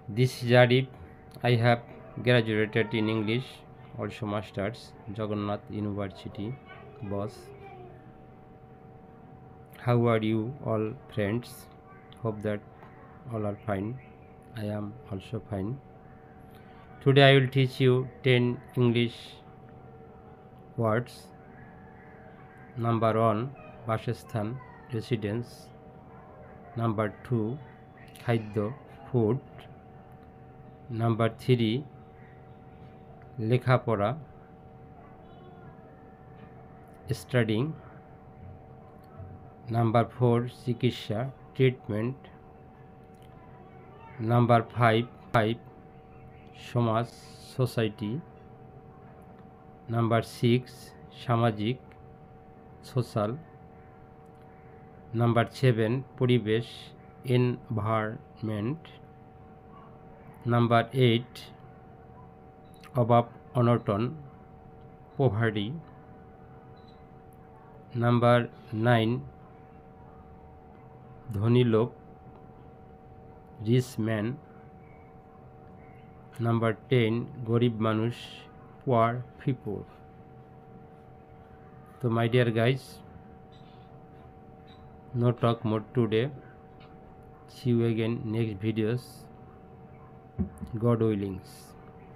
This is Arif. I have graduated in English, also masters, Jagannath University. Boss, how are you all friends? Hope that all are fine. I am also fine. Today I will teach you 10 English words. Number 1, Basesthan, residence. Number 2, Khaidyo, food. Number 3, লেখাপড়া, studying. Number 4, চিকিৎসা, treatment. Number 5, সমাজ, society. Number 6, সামাজিক, social. Number 7, পরিবেশ, environment. Number 8, অভাব অনটন, poverty. Number 9, ধনী লোক, rich man. Number 10, গরিব মানুষ, poor people. So my dear guys, no talk more today. See you again next videos, God willings.